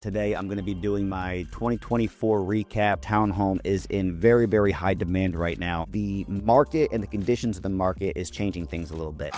Today, I'm going to be doing my 2024 recap. Townhome is in very, very high demand right now. The market and the conditions of the market is changing things a little bit.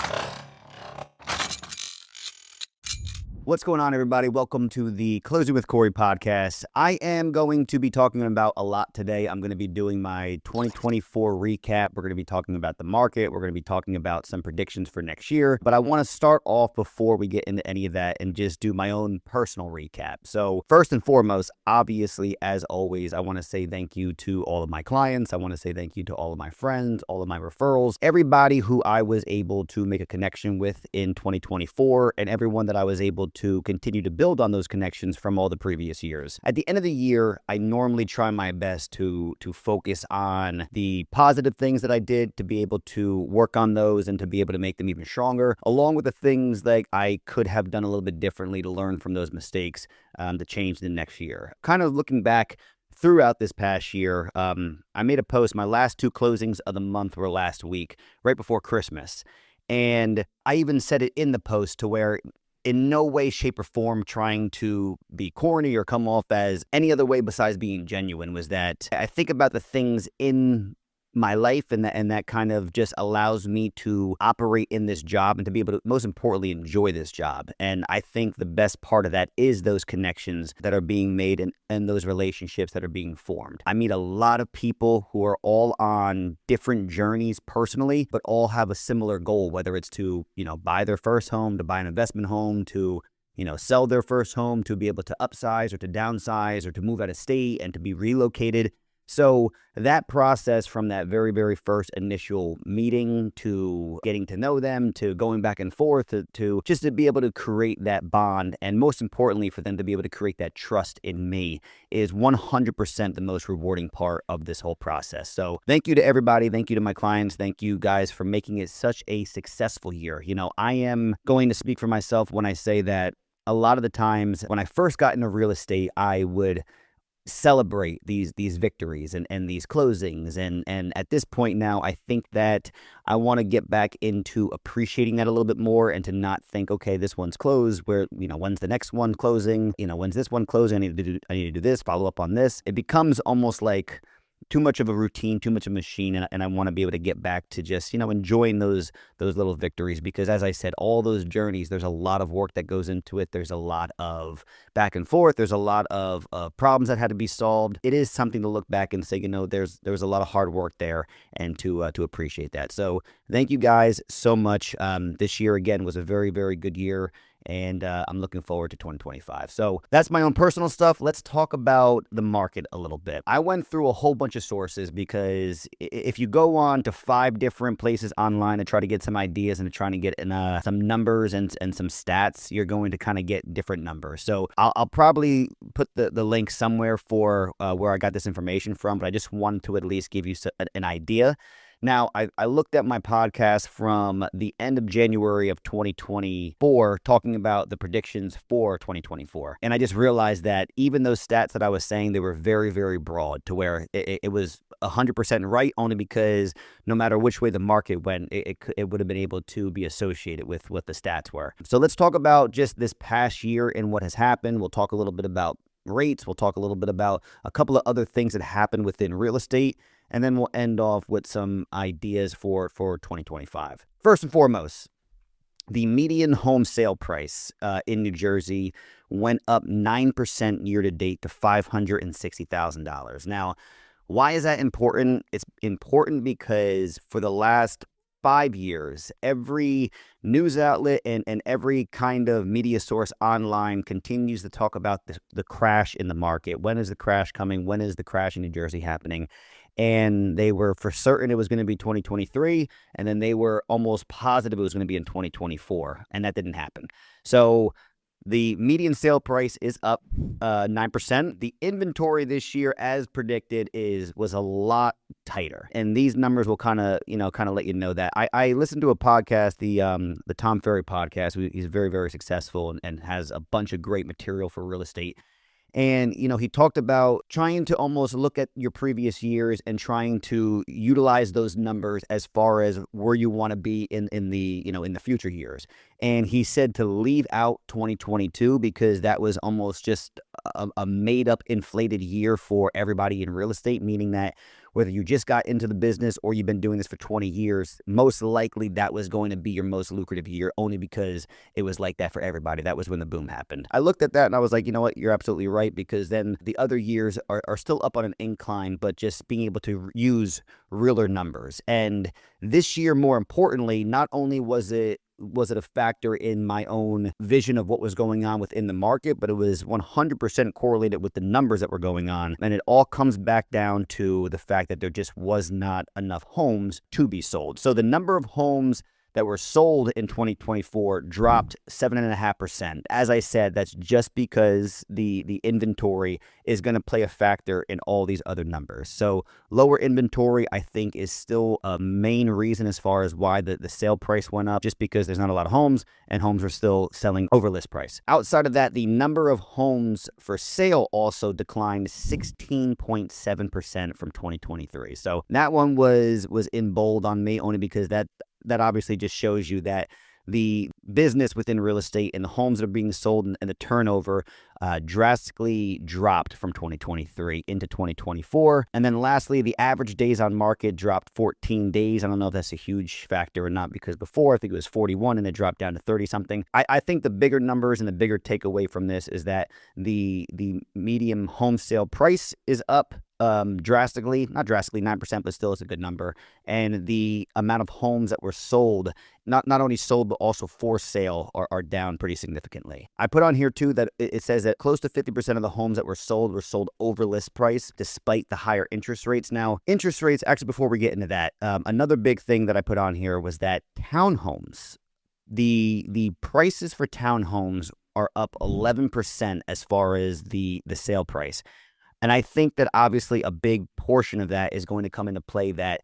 What's going on, everybody? Welcome to the Closing with Corey podcast. I am going to be talking about a lot today. I'm going to be doing my 2024 recap. We're going to be talking about the market. We're going to be talking about some predictions for next year. But I want to start off before we get into any of that and just do my own personal recap. So first and foremost, obviously, as always, I want to say thank you to all of my clients. I want to say thank you to all of my friends, all of my referrals, everybody who I was able to make a connection with in 2024, and everyone that I was able to continue to build on those connections from all the previous years. At the end of the year, I normally try my best to focus on the positive things that I did, to be able to work on those and to be able to make them even stronger, along with the things that I could have done a little bit differently to learn from those mistakes to change the next year. Kind of looking back throughout this past year, I made a post. My last two closings of the month were last week, right before Christmas. And I even said it in the post to where in no way, shape, or form trying to be corny or come off as any other way besides being genuine, was that I think about the things in my life and that kind of just allows me to operate in this job and to be able to, most importantly, enjoy this job. And I think the best part of that is those connections that are being made and those relationships that are being formed. I meet a lot of people who are all on different journeys personally, but all have a similar goal, whether it's to, buy their first home, to buy an investment home, to sell their first home, to be able to upsize or to downsize or to move out of state and to be relocated. So that process, from that very, very first initial meeting to getting to know them, to going back and forth, to just to be able to create that bond, and most importantly, for them to be able to create that trust in me, is 100% the most rewarding part of this whole process. So thank you to everybody. Thank you to my clients. Thank you guys for making it such a successful year. I am going to speak for myself when I say that a lot of the times when I first got into real estate, I would celebrate these victories and these closings, and at this point now, I think that I want to get back into appreciating that a little bit more, and to not think, okay, this one's closed, where when's the next one closing, when's this one closing, I need to do this, follow up on this. It becomes almost like too much of a routine, too much of a machine, and I want to be able to get back to just enjoying those little victories, because as I said, all those journeys, there's a lot of work that goes into it. There's a lot of back and forth. There's a lot of problems that had to be solved. It is something to look back and say, there was a lot of hard work there, and to appreciate that. So thank you guys so much. This year again was a very, very good year, and I'm looking forward to 2025. So that's my own personal stuff. Let's talk about the market a little bit. I went through a whole bunch of sources, because if you go on to 5 different places online to try to get some ideas and to try to get some numbers and some stats, you're going to kind of get different numbers. So I'll probably put the link somewhere for where I got this information from, but I just wanted to at least give you an idea. Now, I looked at my podcast from the end of January of 2024, talking about the predictions for 2024. And I just realized that even those stats that I was saying, they were very, very broad, to where it was 100% right, only because no matter which way the market went, it would have been able to be associated with what the stats were. So let's talk about just this past year and what has happened. We'll talk a little bit about rates. We'll talk a little bit about a couple of other things that happened within real estate. And then we'll end off with some ideas for 2025. First and foremost, the median home sale price in New Jersey went up 9% year to date to $560,000. Now, why is that important? It's important because for the last 5 years, every news outlet and every kind of media source online continues to talk about the crash in the market. When is the crash coming? When is the crash in New Jersey happening? And they were for certain it was going to be 2023, and then they were almost positive it was going to be in 2024, and that didn't happen. So the median sale price is up 9%. The inventory this year, as predicted, was a lot tighter, and these numbers will kind of let you know that. I listened to a podcast, the Tom Ferry podcast. He's very, very successful and has a bunch of great material for real estate. And, he talked about trying to almost look at your previous years and trying to utilize those numbers as far as where you want to be in the, in the future years. And he said to leave out 2022 because that was almost just a made up inflated year for everybody in real estate, meaning that whether you just got into the business or you've been doing this for 20 years, most likely that was going to be your most lucrative year only because it was like that for everybody. That was when the boom happened. I looked at that and I was like, you know what? You're absolutely right, because then the other years are still up on an incline, but just being able to use realer numbers. And this year, more importantly, not only was it a factor in my own vision of what was going on within the market, but it was 100% correlated with the numbers that were going on. And it all comes back down to the fact that there just was not enough homes to be sold. So the number of homes that were sold in 2024 dropped 7.5%. As I said, that's just because the inventory is going to play a factor in all these other numbers. So lower inventory, I think, is still a main reason as far as why the sale price went up, just because there's not a lot of homes and homes are still selling over list price. Outside of that, the number of homes for sale also declined 16.7% from 2023. So that one was in bold on me, only because that obviously just shows you that the business within real estate and the homes that are being sold and the turnover drastically dropped from 2023 into 2024. And then lastly, the average days on market dropped 14 days. I don't know if that's a huge factor or not, because before I think it was 41 and it dropped down to 30 something. I think the bigger numbers and the bigger takeaway from this is that the medium home sale price is up drastically, not drastically, 9%, but still it's a good number. And the amount of homes that were sold, not only sold, but also for sale are down pretty significantly. I put on here too that it says that close to 50% of the homes that were sold over list price, despite the higher interest rates. Now, interest rates, actually, before we get into that, another big thing that I put on here was that townhomes, the prices for townhomes are up 11% as far as the sale price. And I think that obviously a big portion of that is going to come into play that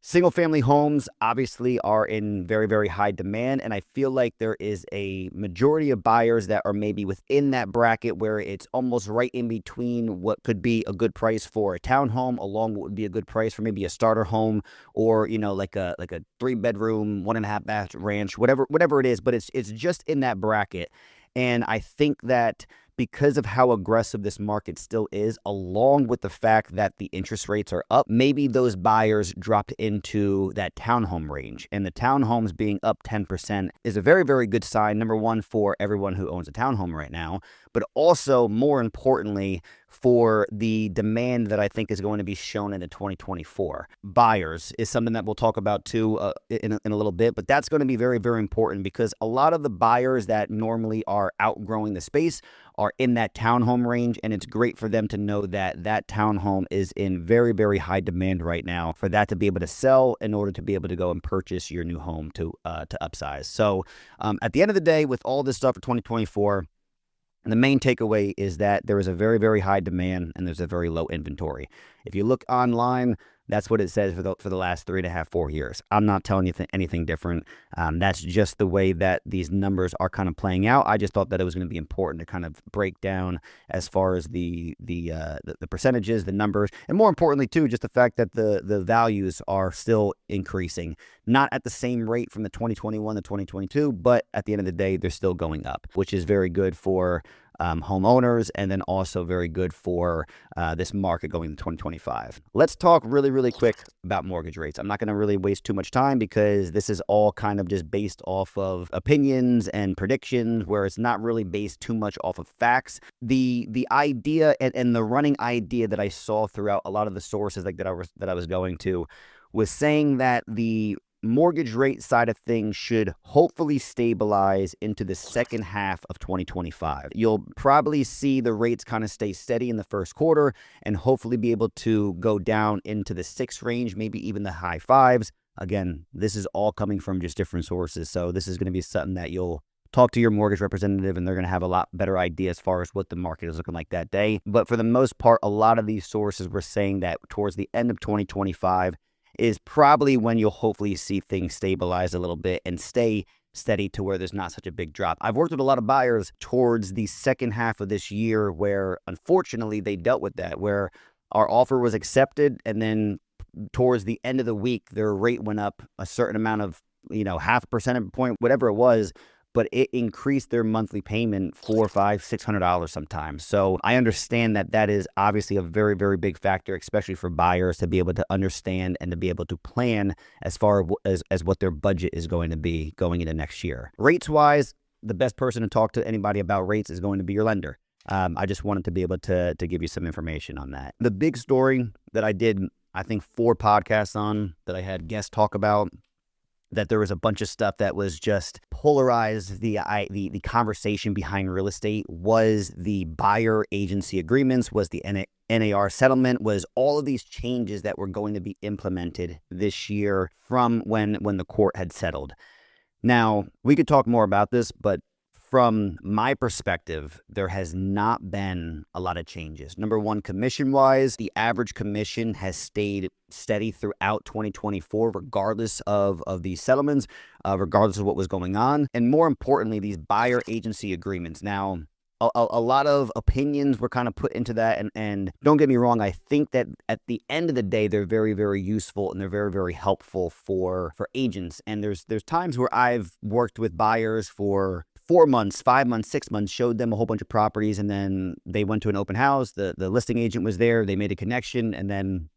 single-family homes obviously are in very, very high demand, and I feel like there is a majority of buyers that are maybe within that bracket where it's almost right in between what could be a good price for a townhome along what would be a good price for maybe a starter home, or like a 3-bedroom, 1.5 bath ranch, whatever it is, but it's just in that bracket. And I think that because of how aggressive this market still is, along with the fact that the interest rates are up, maybe those buyers dropped into that townhome range. And the townhomes being up 10% is a very, very good sign, number one, for everyone who owns a townhome right now, but also, more importantly, for the demand that I think is going to be shown into 2024. Buyers is something that we'll talk about too in a little bit, but that's going to be very, very important, because a lot of the buyers that normally are outgrowing the space are in that townhome range, and it's great for them to know that that townhome is in very, very high demand right now, for that to be able to sell in order to be able to go and purchase your new home to upsize. So at the end of the day, with all this stuff for 2024, the main takeaway is that there is a very, very high demand and there's a very low inventory. If you look online, that's what it says for the last 3.5, 4 years. I'm not telling you anything different. That's just the way that these numbers are kind of playing out. I just thought that it was going to be important to kind of break down as far as the percentages, the numbers, and more importantly too, just the fact that the values are still increasing, not at the same rate from the 2021 to 2022, but at the end of the day, they're still going up, which is very good for homeowners, and then also very good for this market going into 2025. Let's talk really, really quick about mortgage rates. I'm not going to really waste too much time, because this is all kind of just based off of opinions and predictions, where it's not really based too much off of facts. The idea and the running idea that I saw throughout a lot of the sources that I was going to was saying that the mortgage rate side of things should hopefully stabilize into the second half of 2025. You'll probably see the rates kind of stay steady in the first quarter and hopefully be able to go down into the 6 range, maybe even the high 5s. Again, this is all coming from just different sources. So this is going to be something that you'll talk to your mortgage representative, and they're going to have a lot better idea as far as what the market is looking like that day. But for the most part, a lot of these sources were saying that towards the end of 2025 is probably when you'll hopefully see things stabilize a little bit and stay steady to where there's not such a big drop. I've worked with a lot of buyers towards the second half of this year where, unfortunately, they dealt with that, where our offer was accepted, and then towards the end of the week, their rate went up a certain amount of, half a percentage point, whatever it was, but it increased their monthly payment $400, $500, $600 sometimes. So I understand that that is obviously a very, very big factor, especially for buyers to be able to understand and to be able to plan as far as what their budget is going to be going into next year. Rates wise, the best person to talk to anybody about rates is going to be your lender. I just wanted to be able to give you some information on that. The big story that I did, I think 4 podcasts on, that I had guests talk about, that there was a bunch of stuff that was just polarized the conversation behind real estate, was the buyer agency agreements, was the NAR settlement, was all of these changes that were going to be implemented this year from when the court had settled. Now, we could talk more about this, but from my perspective, there has not been a lot of changes. Number one, commission-wise, the average commission has stayed steady throughout 2024, regardless of these settlements, regardless of what was going on. And more importantly, these buyer agency agreements. Now, a lot of opinions were kind of put into that. And don't get me wrong, I think that at the end of the day, they're very, very useful and they're very, very helpful for agents. And there's times where I've worked with buyers for 4 months, 5 months, 6 months, showed them a whole bunch of properties, and then they went to an open house. The listing agent was there. They made a connection, and then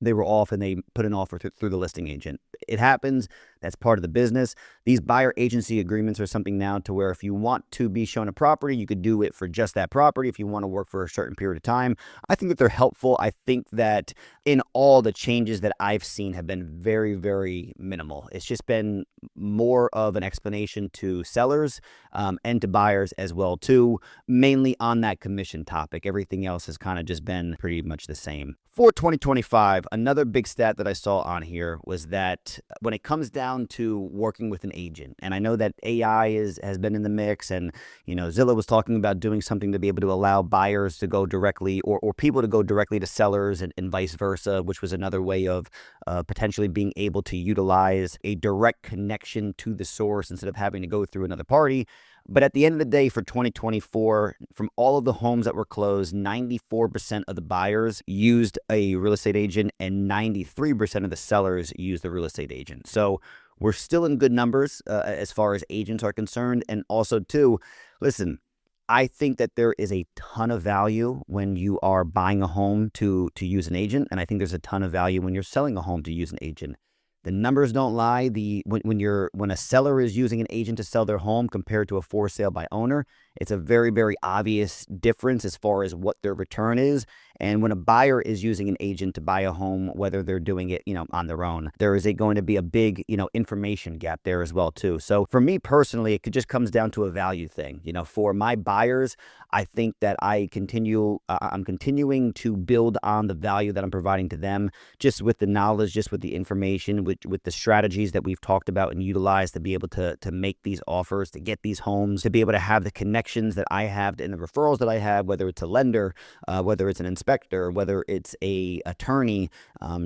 they were off and they put an offer through the listing agent. It happens. That's part of the business. These buyer agency agreements are something now to where if you want to be shown a property, you could do it for just that property. If you want to work for a certain period of time, I think that they're helpful. I think that in all, the changes that I've seen have been very, very minimal. It's just been more of an explanation to sellers and to buyers as well too, mainly on that commission topic. Everything else has kind of just been pretty much the same. For 2025, another big stat that I saw on here was that when it comes down to working with an agent, and I know that AI has been in the mix, and Zillow was talking about doing something to be able to allow buyers to go directly or people to go directly to sellers and vice versa, which was another way of potentially being able to utilize a direct connection to the source instead of having to go through another party. But at the end of the day, for 2024, from all of the homes that were closed, 94% of the buyers used a real estate agent and 93% of the sellers used the real estate agent. So we're still in good numbers as far as agents are concerned. And also, too, listen, I think that there is a ton of value when you are buying a home to use an agent. And I think there's a ton of value when you're selling a home to use an agent. The numbers don't lie. When a seller is using an agent to sell their home compared to a for sale by owner, it's a very, very obvious difference as far as what their return is. And when a buyer is using an agent to buy a home, whether they're doing it, on their own, there is going to be a big, information gap there as well too. So for me personally, it just comes down to a value thing. For my buyers, I think that I'm continuing to build on the value that I'm providing to them, just with the knowledge, just with the information, with the strategies that we've talked about and utilized to be able to make these offers, to get these homes, to be able to have the connections that I have and the referrals that I have, whether it's a lender, whether it's an inspector, whether it's a attorney,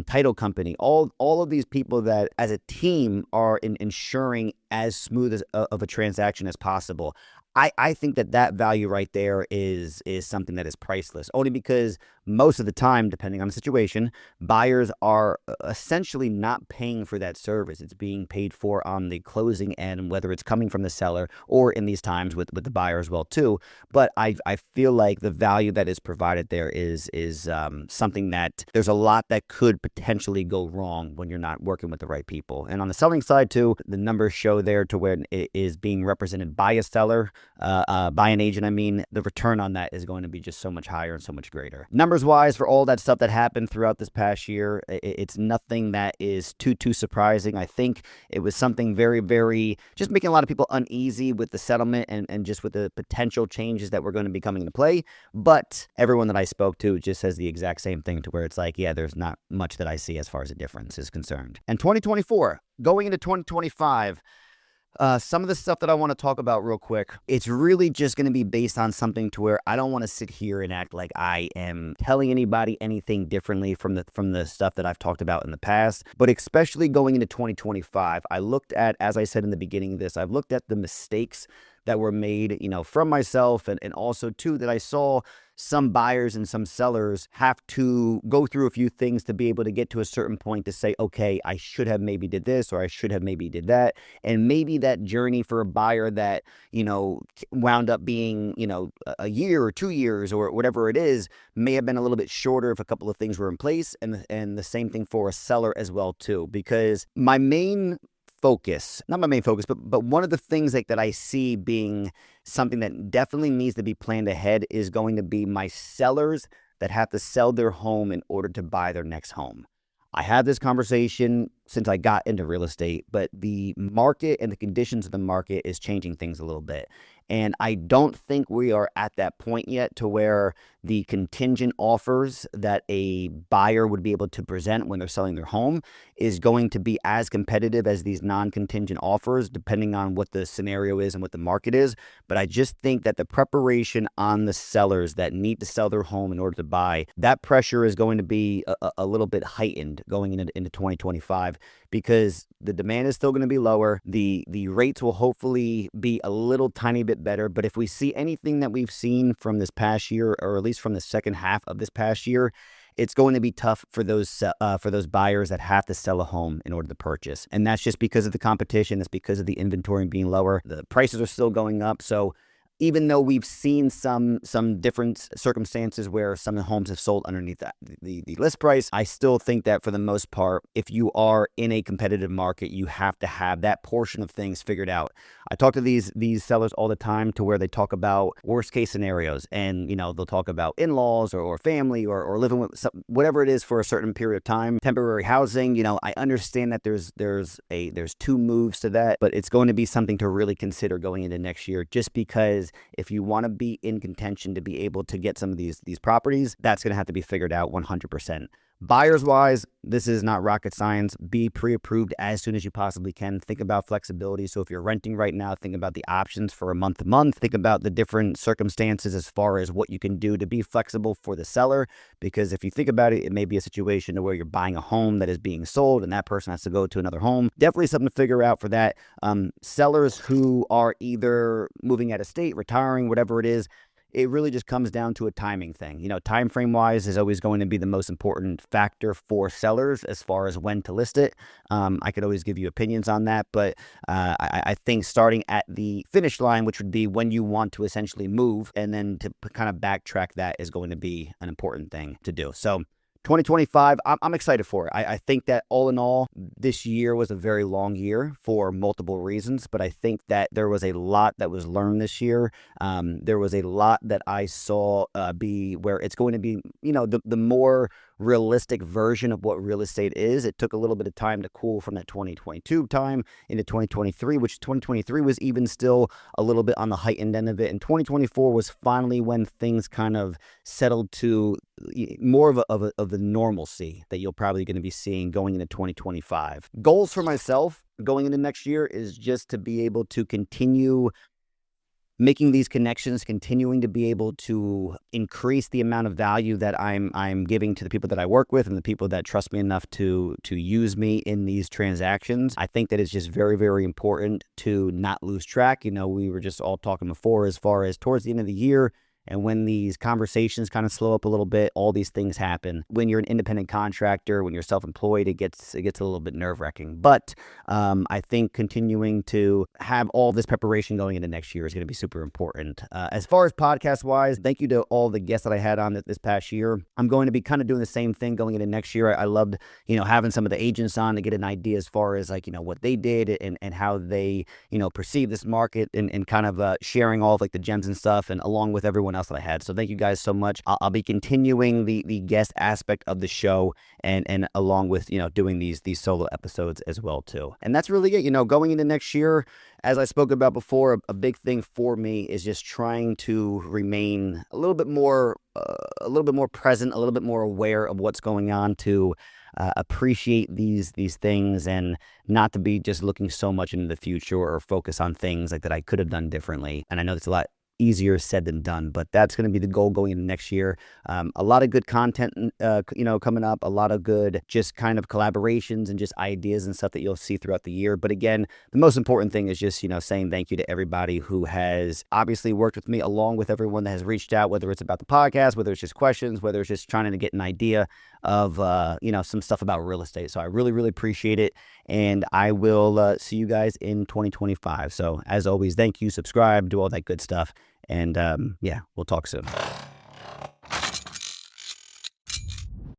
title company, all of these people that as a team are ensuring as smooth of a transaction as possible. I think that value right there is something that is priceless, only because most of the time, depending on the situation, buyers are essentially not paying for that service. It's being paid for on the closing end, whether it's coming from the seller or in these times with the buyer as well too. But I feel like the value that is provided there is something that there's a lot that could potentially go wrong when you're not working with the right people. And on the selling side too, the numbers show there to where it is being represented by a seller, by an agent. I mean, the return on that is going to be just so much higher and so much greater. Numbers wise, for all that stuff that happened throughout this past year, it's nothing that is too surprising. I think it was something very, very, just making a lot of people uneasy with the settlement and just with the potential changes that were going to be coming into play. But everyone that I spoke to just says the exact same thing, to where it's like, yeah, there's not much that I see as far as a difference is concerned. And 2024, going into 2025, Some of the stuff that I want to talk about real quick, it's really just going to be based on something to where I don't want to sit here and act like I am telling anybody anything differently from the stuff that I've talked about in the past. But especially going into 2025, I looked at, as I said in the beginning of this, I've looked at the mistakes that were made, from myself, and also too that I saw some buyers and some sellers have to go through a few things to be able to get to a certain point to say, okay, I should have maybe did this, or I should have maybe did that. And maybe that journey for a buyer that, wound up being, a year or 2 years or whatever it is, may have been a little bit shorter if a couple of things were in place. And the same thing for a seller as well too, because my main focus, not my main focus, but one of the things that I see being something that definitely needs to be planned ahead is going to be my sellers that have to sell their home in order to buy their next home. I had this conversation since I got into real estate, but the market and the conditions of the market is changing things a little bit. And I don't think we are at that point yet to where the contingent offers that a buyer would be able to present when they're selling their home is going to be as competitive as these non-contingent offers, depending on what the scenario is and what the market is. But I just think that the preparation on the sellers that need to sell their home in order to buy, that pressure is going to be a little bit heightened going into 2025, because the demand is still going to be lower. The rates will hopefully be a little tiny bit better. But if we see anything that we've seen from this past year, or at least from the second half of this past year, it's going to be tough for those buyers that have to sell a home in order to purchase. And that's just because of the competition. It's because of the inventory being lower. The prices are still going up. So even though we've seen some different circumstances where some of the homes have sold underneath the list price, I still think that for the most part, if you are in a competitive market, you have to have that portion of things figured out. I talk to these sellers all the time to where they talk about worst case scenarios, and they'll talk about in-laws or family or living with whatever it is for a certain period of time, temporary housing. I understand that there's two moves to that, but it's going to be something to really consider going into next year, just because if you want to be in contention to be able to get some of these properties, that's going to have to be figured out 100%. Buyers wise, this is not rocket science. Be pre-approved as soon as you possibly can. Think about flexibility. So if you're renting right now, think about the options for a month to month. Think about the different circumstances as far as what you can do to be flexible for the seller. Because if you think about it, it may be a situation where you're buying a home that is being sold and that person has to go to another home. Definitely something to figure out for that. Sellers who are either moving out of state, retiring, whatever it is, it really just comes down to a timing thing. Time frame wise is always going to be the most important factor for sellers as far as when to list it. I could always give you opinions on that, but I think starting at the finish line, which would be when you want to essentially move, and then to kind of backtrack that is going to be an important thing to do. So 2025, I'm excited for it. I think that all in all, this year was a very long year for multiple reasons, but I think that there was a lot that was learned this year. There was a lot that I saw be where it's going to be, the more realistic version of what real estate is. It took a little bit of time to cool from that 2022 time into 2023, which 2023 was even still a little bit on the heightened end of it. And 2024 was finally when things kind of settled to more of the normalcy that you're probably going to be seeing going into 2025. Goals for myself going into next year is just to be able to continue making these connections, continuing to be able to increase the amount of value that I'm giving to the people that I work with and the people that trust me enough to use me in these transactions. I think that it's just very, very important to not lose track. We were just all talking before as far as towards the end of the year, and when these conversations kind of slow up a little bit, all these things happen. When you're an independent contractor, when you're self-employed, it gets a little bit nerve-wracking. But I think continuing to have all this preparation going into next year is going to be super important. As far as podcast-wise, thank you to all the guests that I had on this past year. I'm going to be kind of doing the same thing going into next year. I loved, having some of the agents on to get an idea as far as what they did and how they, perceive this market, and kind of sharing all of the gems and stuff, and along with everyone everyone else that I had. So thank you guys so much. I'll be continuing the guest aspect of the show, and along with, doing these solo episodes as well too. And that's really it. Going into next year, as I spoke about before, a big thing for me is just trying to remain a little bit more present, a little bit more aware of what's going on, to appreciate these things, and not to be just looking so much into the future or focus on things like that I could have done differently. And I know it's a lot easier said than done, but that's going to be the goal going into next year. A lot of good content, coming up, a lot of good just kind of collaborations and just ideas and stuff that you'll see throughout the year. But again, the most important thing is just, saying thank you to everybody who has obviously worked with me, along with everyone that has reached out, whether it's about the podcast, whether it's just questions, whether it's just trying to get an idea of, some stuff about real estate. So I really, really appreciate it. And I will see you guys in 2025. So as always, thank you, subscribe, do all that good stuff. And yeah, we'll talk soon.